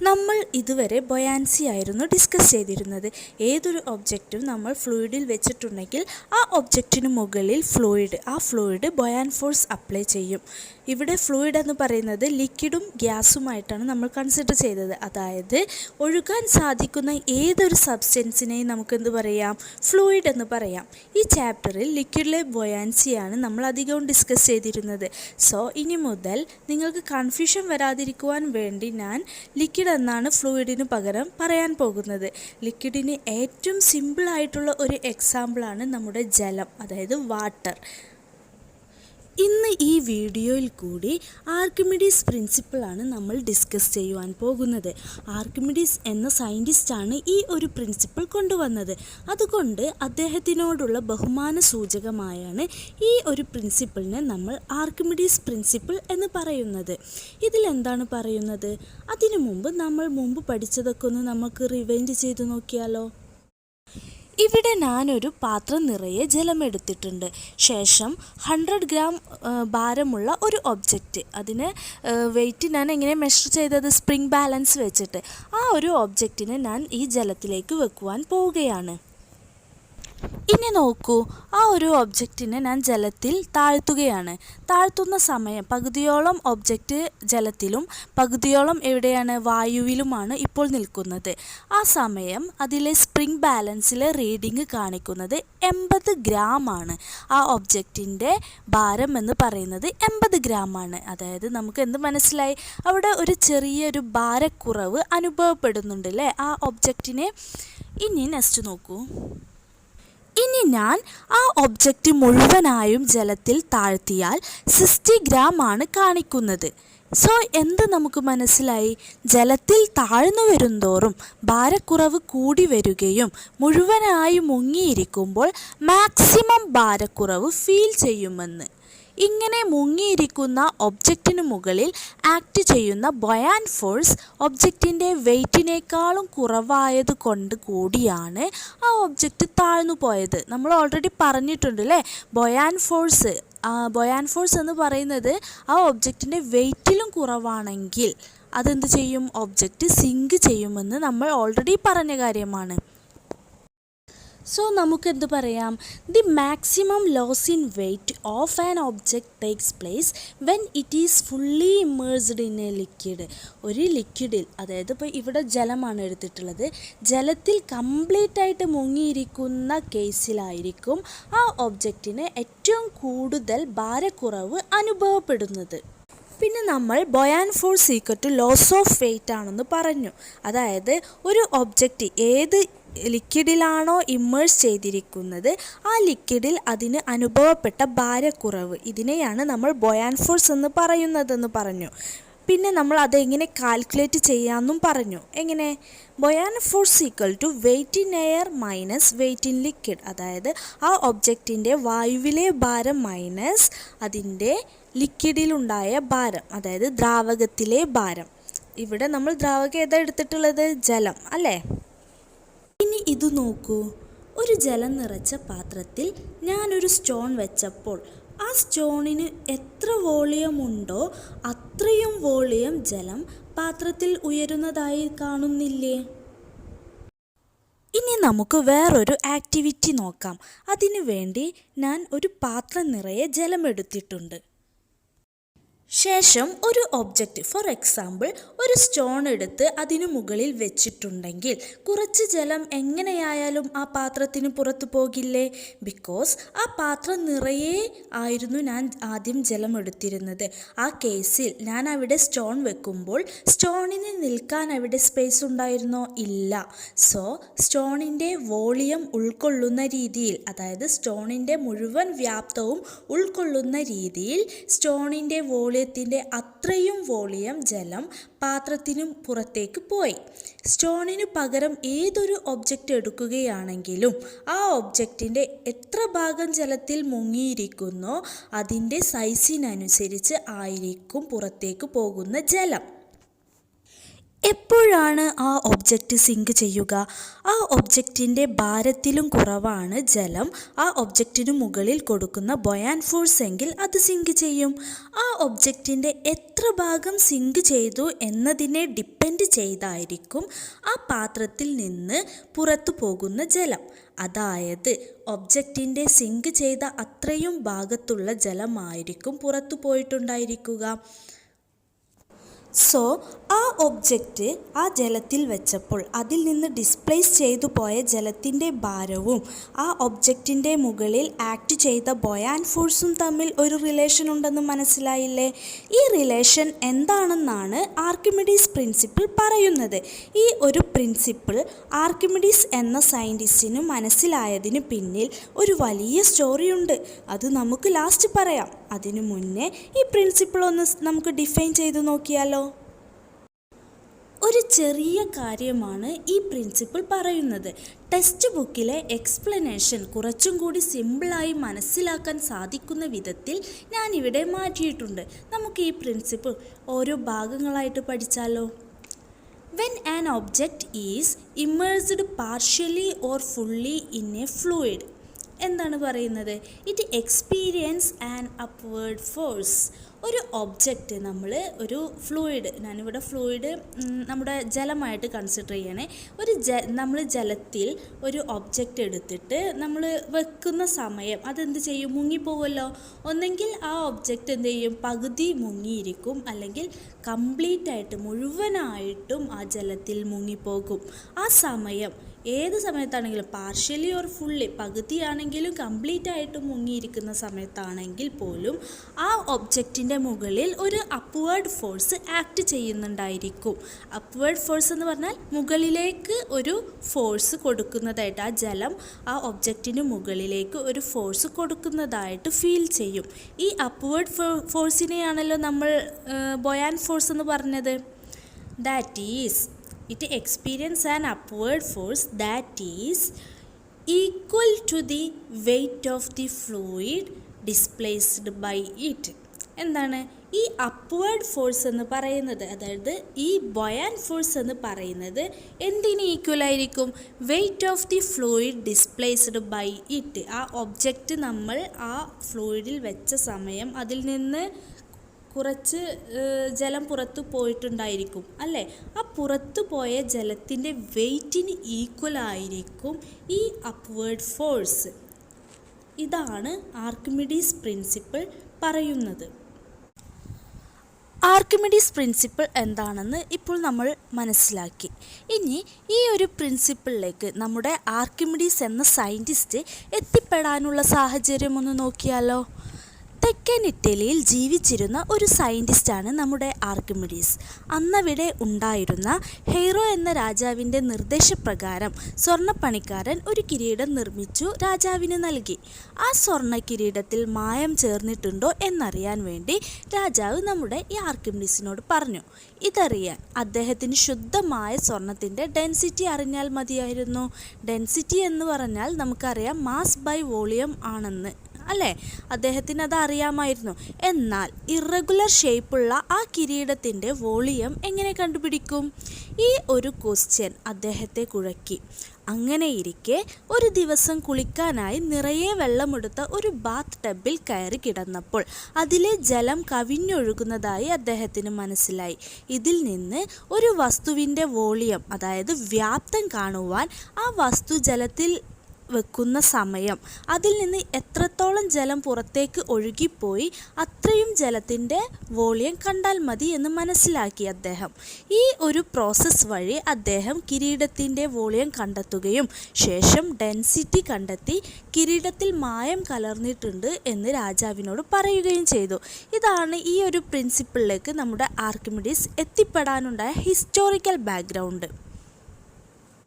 നമ്മൾ ഇതുവരെ ബൊയാൻസി ആയിരുന്നു ഡിസ്കസ് ചെയ്തിരുന്നത്. ഏതൊരു ഒബ്ജക്റ്റും നമ്മൾ ഫ്ലൂയിഡിൽ വെച്ചിട്ടുണ്ടെങ്കിൽ ആ ഒബ്ജക്റ്റിന് മുകളിൽ ആ ഫ്ലൂയിഡ് ബൊയാൻ ഫോഴ്സ് അപ്ലൈ ചെയ്യും. ഇവിടെ ഫ്ലൂയിഡ് എന്ന് പറയുന്നത് ലിക്വിഡും ഗ്യാസുമായിട്ടാണ് നമ്മൾ കൺസിഡർ ചെയ്തത്. അതായത് ഒഴുകാൻ സാധിക്കുന്ന ഏതൊരു സബ്സ്റ്റൻസിനെയും നമുക്ക് എന്ത് പറയാം? ഫ്ലൂയിഡ് എന്ന് പറയാം. ഈ ചാപ്റ്ററിൽ ലിക്വിഡിലെ ബൊയാൻസിയാണ് നമ്മൾ അധികവും ഡിസ്കസ് ചെയ്തിരുന്നത്. സോ ഇനി മുതൽ നിങ്ങൾക്ക് കൺഫ്യൂഷൻ വരാതിരിക്കുവാൻ വേണ്ടി ഞാൻ ലിക്വിഡ് എന്നാണ് ഫ്ലൂയിഡിന് പകരം പറയാൻ പോകുന്നത്. ലിക്വിഡിന് ഏറ്റവും സിമ്പിളായിട്ടുള്ള ഒരു എക്സാമ്പിളാണ് നമ്മുടെ ജലം, അതായത് വാട്ടർ. ഇന്ന് ഈ വീഡിയോയിൽ കൂടി ആർക്കിമിഡീസ് പ്രിൻസിപ്പിളാണ് നമ്മൾ ഡിസ്കസ് ചെയ്യുവാൻ പോകുന്നത്. ആർക്കിമിഡീസ് എന്ന സയൻറ്റിസ്റ്റാണ് ഈ ഒരു പ്രിൻസിപ്പിൾ കൊണ്ടുവന്നത്. അതുകൊണ്ട് അദ്ദേഹത്തിനോടുള്ള ബഹുമാന സൂചകമായാണ് ഈ ഒരു പ്രിൻസിപ്പിളിനെ നമ്മൾ ആർക്കിമിഡീസ് പ്രിൻസിപ്പിൾ എന്ന് പറയുന്നത്. ഇതിലെന്താണ് പറയുന്നത്? അതിനു മുമ്പ് നമ്മൾ പഠിച്ചതൊക്കെ ഒന്ന് നമുക്ക് റിവൈൻഡ് ചെയ്ത് നോക്കിയാലോ? ഇവിടെ ഞാനൊരു പാത്രം നിറയെ ജലമെടുത്തിട്ടുണ്ട്. ശേഷം 100 ഗ്രാം ഭാരമുള്ള ഒരു ഒബ്ജക്റ്റ്, അതിന് വെയിറ്റ് ഞാൻ എങ്ങനെ മെഷർ ചെയ്തത്? സ്പ്രിംഗ് ബാലൻസ് വെച്ചിട്ട്. ആ ഒരു ഒബ്ജക്റ്റിനെ ഞാൻ ഈ ജലത്തിലേക്ക് വെക്കുവാൻ പോവുകയാണ്. ഇനി നോക്കൂ, ആ ഒരു ഒബ്ജക്റ്റിനെ ഞാൻ ജലത്തിൽ താഴ്ത്തുകയാണ്. താഴ്ത്തുന്ന സമയം പകുതിയോളം ഒബ്ജക്റ്റ് ജലത്തിലും പകുതിയോളം എവിടെയാണ്? വായുവിലുമാണ് ഇപ്പോൾ നിൽക്കുന്നത്. ആ സമയം അതിലെ സ്പ്രിംഗ് ബാലൻസിലെ റീഡിങ് കാണിക്കുന്നത് 80 ഗ്രാം ആണ്. ആ ഒബ്ജക്റ്റിൻ്റെ ഭാരം എന്ന് പറയുന്നത് 80 ഗ്രാം ആണ്. അതായത് നമുക്ക് എന്ത് മനസ്സിലായി? അവിടെ ഒരു ചെറിയൊരു ഭാരക്കുറവ് അനുഭവപ്പെടുന്നുണ്ട് അല്ലേ ആ ഒബ്ജക്റ്റിനെ. ഇനി നെക്സ്റ്റ് നോക്കൂ. ഇനി ഞാൻ ആ ഒബ്ജക്റ്റ് മുഴുവനായും ജലത്തിൽ താഴ്ത്തിയാൽ 60 ഗ്രാം ആണ് കാണിക്കുന്നത്. സോ എന്ത് നമുക്ക് മനസ്സിലായി? ജലത്തിൽ താഴ്ന്നു വരുന്തോറും ഭാരക്കുറവ് കൂടി വരികയും മുഴുവനായി മുങ്ങിയിരിക്കുമ്പോൾ മാക്സിമം ഭാരക്കുറവ് ഫീൽ ചെയ്യുമെന്ന്. ഇങ്ങനെ മുങ്ങിയിരിക്കുന്ന ഒബ്ജക്റ്റിന് മുകളിൽ ആക്ട് ചെയ്യുന്ന ബൊയാൻ ഫോഴ്സ് ഒബ്ജക്റ്റിൻ്റെ വെയ്റ്റിനേക്കാളും കുറവായത് കൊണ്ട് കൂടിയാണ് ആ ഒബ്ജക്റ്റ് താഴ്ന്നു പോയത്. നമ്മൾ ഓൾറെഡി പറഞ്ഞിട്ടുണ്ട് അല്ലേ? ബൊയാൻ ഫോഴ്സ് എന്ന് പറയുന്നത് ആ ഒബ്ജക്റ്റിൻ്റെ വെയ്റ്റിലും കുറവാണെങ്കിൽ അതെന്ത് ചെയ്യും? ഒബ്ജക്റ്റ് സിങ്ക് ചെയ്യുമെന്ന് നമ്മൾ ഓൾറെഡി പറഞ്ഞ കാര്യമാണ്. സോ നമുക്കെന്ത് പറയാം? The maximum loss in weight of an object takes place when it is fully immersed in a liquid. ഒരു ലിക്വിഡിൽ, അതായത് ഇപ്പോൾ ഇവിടെ ജലമാണ് എടുത്തിട്ടുള്ളത്, ജലത്തിൽ കംപ്ലീറ്റ് ആയിട്ട് മുങ്ങിയിരിക്കുന്ന കേസിലായിരിക്കും ആ ഒബ്ജക്റ്റിന് ഏറ്റവും കൂടുതൽ ഭാരക്കുറവ് അനുഭവപ്പെടുന്നത്. പിന്നെ നമ്മൾ buoyant force equal to loss of weight ആണെന്ന് പറഞ്ഞു. അതായത് ഒരു ഒബ്ജക്റ്റ് ഏത് ലിക്വിഡിലാണോ ഇമ്മേഴ്സ് ചെയ്തിരിക്കുന്നത് ആ ലിക്വിഡിൽ അതിന് അനുഭവപ്പെട്ട ഭാരക്കുറവ്, ഇതിനെയാണ് നമ്മൾ ബൊയാൻ ഫോഴ്സ് എന്ന് പറയുന്നതെന്ന് പറഞ്ഞു. പിന്നെ നമ്മൾ അതെങ്ങനെ കാൽക്കുലേറ്റ് ചെയ്യാമെന്നും പറഞ്ഞു. എങ്ങനെ? Buoyant force equal to weight in air minus weight in liquid. അതായത് ആ ഒബ്ജക്റ്റിൻ്റെ വായുവിലെ ഭാരം മൈനസ് അതിൻ്റെ ലിക്വിഡിലുണ്ടായ ഭാരം, അതായത് ദ്രാവകത്തിലെ ഭാരം. ഇവിടെ നമ്മൾ ദ്രാവകം ഏതാ എടുത്തിട്ടുള്ളത്? ജലം അല്ലേ? ഇനി ഇത് നോക്കൂ. ഒരു ജലം നിറച്ച പാത്രത്തിൽ ഞാനൊരു സ്റ്റോൺ വെച്ചപ്പോൾ ആ സ്റ്റോണിന് എത്ര വോളിയം ഉണ്ടോ അത്രയും വോളിയം ജലം പാത്രത്തിൽ ഉയരുന്നതായി കാണുന്നില്ലേ? ഇനി നമുക്ക് വേറൊരു ആക്ടിവിറ്റി നോക്കാം. അതിനു വേണ്ടി ഞാൻ ഒരു പാത്രം നിറയെ ജലം എടുത്തിട്ടുണ്ട്. ശേഷം ഒരു ഒബ്ജക്റ്റ്, ഫോർ എക്സാമ്പിൾ ഒരു സ്റ്റോൺ എടുത്ത് അതിനു മുകളിൽ വെച്ചിട്ടുണ്ടെങ്കിൽ കുറച്ച് ജലം എങ്ങനെയായാലും ആ പാത്രത്തിന് പുറത്തു പോകില്ലേ? ബിക്കോസ് ആ പാത്രം നിറയെ ആയിരുന്നു ഞാൻ ആദ്യം ജലം എടുത്തിരുന്നത്. ആ കേസിൽ ഞാൻ അവിടെ സ്റ്റോൺ വെക്കുമ്പോൾ സ്റ്റോണിന് നിൽക്കാൻ അവിടെ സ്പേസ് ഉണ്ടായിരുന്നോ? ഇല്ല. സോ സ്റ്റോണിൻ്റെ വോളിയം ഉൾക്കൊള്ളുന്ന രീതിയിൽ, അതായത് സ്റ്റോണിൻ്റെ മുഴുവൻ വ്യാപ്തവും ഉൾക്കൊള്ളുന്ന രീതിയിൽ സ്റ്റോണിൻ്റെ വോളിയത്തിൻ്റെ അത്രയും വോളിയം ജലം പാത്രത്തിനു പുറത്തേക്ക് പോയി. സ്റ്റോണിന് പകരം ഏതൊരു ഒബ്ജക്റ്റ് എടുക്കുകയാണെങ്കിലും ആ ഒബ്ജക്റ്റിൻ്റെ എത്ര ഭാഗം ജലത്തിൽ മുങ്ങിയിരിക്കുന്നോ അതിൻ്റെ സൈസിനനുസരിച്ച് ആയിരിക്കും പുറത്തേക്ക് പോകുന്ന ജലം. എപ്പോഴാണ് ആ ഒബ്ജക്റ്റ് സിങ്ക് ചെയ്യുക? ആ ഒബ്ജക്റ്റിൻ്റെ ഭാരത്തിലും കുറവാണ് ജലം ആ ഒബ്ജക്റ്റിനു മുകളിൽ കൊടുക്കുന്ന ബൊയാൻ ഫോഴ്സ് എങ്കിൽ അത് സിങ്ക് ചെയ്യും. ആ ഒബ്ജക്റ്റിൻ്റെ എത്ര ഭാഗം സിങ്ക് ചെയ്തു എന്നതിനെ ഡിപ്പെൻഡ് ചെയ്തായിരിക്കും ആ പാത്രത്തിൽ നിന്ന് പുറത്തു പോകുന്ന ജലം. അതായത് ഒബ്ജക്റ്റിൻ്റെ സിങ്ക് ചെയ്ത അത്രയും ഭാഗത്തുള്ള ജലമായിരിക്കും പുറത്തു പോയിട്ടുണ്ടായിരിക്കുക. സോ ആ ഒബ്ജക്റ്റ് ആ ജലത്തിൽ വെച്ചപ്പോൾ അതിൽ നിന്ന് ഡിസ്പ്ലേസ് ചെയ്തു പോയ ജലത്തിൻ്റെ ഭാരവും ആ ഒബ്ജക്റ്റിൻ്റെ മുകളിൽ ആക്ട് ചെയ്ത ബൊയാൻ ഫോഴ്സും തമ്മിൽ ഒരു റിലേഷൻ ഉണ്ടെന്ന് മനസ്സിലായില്ലേ? ഈ റിലേഷൻ എന്താണെന്നാണ് ആർക്കിമിഡീസ് പ്രിൻസിപ്പിൾ പറയുന്നത്. ഈ ഒരു പ്രിൻസിപ്പിൾ ആർക്കിമിഡീസ് എന്ന സയൻറ്റിസ്റ്റിന് മനസ്സിലായതിന് പിന്നിൽ ഒരു വലിയ സ്റ്റോറിയുണ്ട്. അത് നമുക്ക് ലാസ്റ്റ് പറയാം. അതിനു മുന്നേ ഈ പ്രിൻസിപ്പിൾ ഒന്ന് നമുക്ക് ഡിഫൈൻ ചെയ്ത് നോക്കിയാലോ? ഒരു ചെറിയ കാര്യമാണ് ഈ പ്രിൻസിപ്പിൾ പറയുന്നത്. ടെക്സ്റ്റ് ബുക്കിലെ എക്സ്പ്ലനേഷൻ കുറച്ചും കൂടി സിമ്പിളായി മനസ്സിലാക്കാൻ സാധിക്കുന്ന വിധത്തിൽ ഞാനിവിടെ മാറ്റിയിട്ടുണ്ട്. നമുക്ക് ഈ പ്രിൻസിപ്പിൾ ഓരോ ഭാഗങ്ങളായിട്ട് പഠിച്ചാലോ? When an object is immersed partially or fully in a fluid, എന്താണ് പറയുന്നത്? It experience and upward force. ഒരു ഒബ്ജക്റ്റ് നമ്മൾ ഒരു ഫ്ലൂയിഡ്, ഞാനിവിടെ ഫ്ലൂയിഡ് നമ്മുടെ ജലമായിട്ട് കൺസിഡർ ചെയ്യണേ. നമ്മൾ ജലത്തിൽ ഒരു ഒബ്ജക്റ്റ് എടുത്തിട്ട് നമ്മൾ വെക്കുന്ന സമയം അതെന്ത് ചെയ്യും? മുങ്ങിപ്പോവുമല്ലോ. ഒന്നെങ്കിൽ ആ ഒബ്ജക്റ്റ് എന്ത് ചെയ്യും? പകുതി മുങ്ങിയിരിക്കും, അല്ലെങ്കിൽ കംപ്ലീറ്റ് ആയിട്ട് മുഴുവനായിട്ടും ആ ജലത്തിൽ മുങ്ങിപ്പോകും. ആ സമയം ഏത് സമയത്താണെങ്കിലും, പാർഷ്യലി ഓർ ഫുള്ളി, പകുതിയാണെങ്കിലും കംപ്ലീറ്റ് ആയിട്ട് മുങ്ങിയിരിക്കുന്ന സമയത്താണെങ്കിൽ പോലും ആ ഒബ്ജക്റ്റിൻ്റെ മുകളിൽ ഒരു അപ്വേർഡ് ഫോഴ്സ് ആക്ട് ചെയ്യുന്നുണ്ടായിരിക്കും. അപ്വേർഡ് ഫോഴ്സ് എന്ന് പറഞ്ഞാൽ മുകളിലേക്ക് ഒരു ഫോഴ്സ് കൊടുക്കുന്നതായിട്ട്, ആ ജലം ആ ഒബ്ജക്റ്റിന് മുകളിലേക്ക് ഒരു ഫോഴ്സ് കൊടുക്കുന്നതായിട്ട് ഫീൽ ചെയ്യും. ഈ അപ്വേർഡ് ഫോഴ്സിനെയാണല്ലോ നമ്മൾ ബൊയാൻ ഫോഴ്സ് എന്ന് പറഞ്ഞത്. That is it experience an upward force that is equal to the weight of the fluid displaced by it. എന്താണ് ഈ അപ്വേർഡ് ഫോഴ്സ് എന്ന് പറയുന്നത്? അതായത് ഈ ബൊയാൻ ഫോഴ്സ് എന്ന് പറയുന്നത് എന്തിന് ഈക്വൽ ആയിരിക്കും? Weight of the fluid displaced by it. ആ ഒബ്ജക്റ്റ് നമ്മൾ ആ ഫ്ലൂയിഡിൽ വെച്ച സമയം അതിൽ നിന്ന് കുറച്ച് ജലം പുറത്തു പോയിട്ടുണ്ടായിരിക്കും അല്ലേ? ആ പുറത്തു പോയ ജലത്തിൻ്റെ വെയ്റ്റിന് ഈക്വൽ ആയിരിക്കും ഈ അപ്വേർഡ് ഫോഴ്സ്. ഇതാണ് ആർക്കിമിഡീസ് പ്രിൻസിപ്പിൾ പറയുന്നത്. ആർക്കിമിഡീസ് പ്രിൻസിപ്പിൾ എന്താണെന്ന് ഇപ്പോൾ നമ്മൾ മനസ്സിലാക്കി. ഇനി ഈ ഒരു പ്രിൻസിപ്പിളിലേക്ക് നമ്മുടെ ആർക്കിമിഡീസ് എന്ന സയൻറ്റിസ്റ്റ് എത്തിപ്പെടാനുള്ള സാഹചര്യം ഒന്ന് നോക്കിയാലോ? തെക്കൻ ഇറ്റലിയിൽ ജീവിച്ചിരുന്ന ഒരു സയൻറ്റിസ്റ്റാണ് നമ്മുടെ ആർക്കിമിഡീസ്. അന്നവിടെ ഉണ്ടായിരുന്ന ഹെയ്റോ എന്ന രാജാവിൻ്റെ നിർദ്ദേശപ്രകാരം സ്വർണ്ണപ്പണിക്കാരൻ ഒരു കിരീടം നിർമ്മിച്ചു രാജാവിന് നൽകി. ആ സ്വർണ്ണ കിരീടത്തിൽ മായം ചേർന്നിട്ടുണ്ടോ എന്നറിയാൻ വേണ്ടി രാജാവ് നമ്മുടെ ഈ ആർക്കിമിഡീസിനോട് പറഞ്ഞു. ഇതറിയാൻ അദ്ദേഹത്തിന് ശുദ്ധമായ സ്വർണത്തിൻ്റെ ഡെൻസിറ്റി അറിഞ്ഞാൽ മതിയായിരുന്നു. ഡെൻസിറ്റി എന്ന് പറഞ്ഞാൽ നമുക്കറിയാം മാസ് ബൈ വോളിയം ആണെന്ന് അല്ലേ? അദ്ദേഹത്തിന് അത് അറിയാമായിരുന്നു. എന്നാൽ ഇറഗുലർ ഷേപ്പുള്ള ആ കിരീടത്തിൻ്റെ വോളിയം എങ്ങനെ കണ്ടുപിടിക്കും? ഈ ഒരു ക്വസ്റ്റ്യൻ അദ്ദേഹത്തെ കുഴക്കി. അങ്ങനെയിരിക്കെ ഒരു ദിവസം കുളിക്കാനായി നിറയെ വെള്ളമെടുത്ത ഒരു ബാത്ത് ടബിൽ കയറി കിടന്നപ്പോൾ അതിലെ ജലം കവിഞ്ഞൊഴുകുന്നതായി അദ്ദേഹത്തിന് മനസ്സിലായി. ഇതിൽ നിന്ന് ഒരു വസ്തുവിൻ്റെ വോളിയം, അതായത് വ്യാപ്തം കാണുവാൻ ആ വസ്തു ജലത്തിൽ വെക്കുന്ന സമയം അതിൽ നിന്ന് എത്രത്തോളം ജലം പുറത്തേക്ക് ഒഴുകിപ്പോയി അത്രയും ജലത്തിൻ്റെ വോളിയം കണ്ടാൽ മതി എന്ന് മനസ്സിലാക്കി അദ്ദേഹം. ഈ ഒരു പ്രോസസ്സ് വഴി അദ്ദേഹം കിരീടത്തിൻ്റെ വോളിയം കണ്ടെത്തുകയും ശേഷം ഡെൻസിറ്റി കണ്ടെത്തി കിരീടത്തിൽ മായം കലർന്നിട്ടുണ്ട് എന്ന് രാജാവിനോട് പറയുകയും ചെയ്തു. ഇതാണ് ഈ ഒരു പ്രിൻസിപ്പിളിലേക്ക് നമ്മുടെ ആർക്കിമിഡീസ് എത്തിപ്പെടാനുണ്ടായ ഹിസ്റ്റോറിക്കൽ ബാക്ക്ഗ്രൗണ്ട്.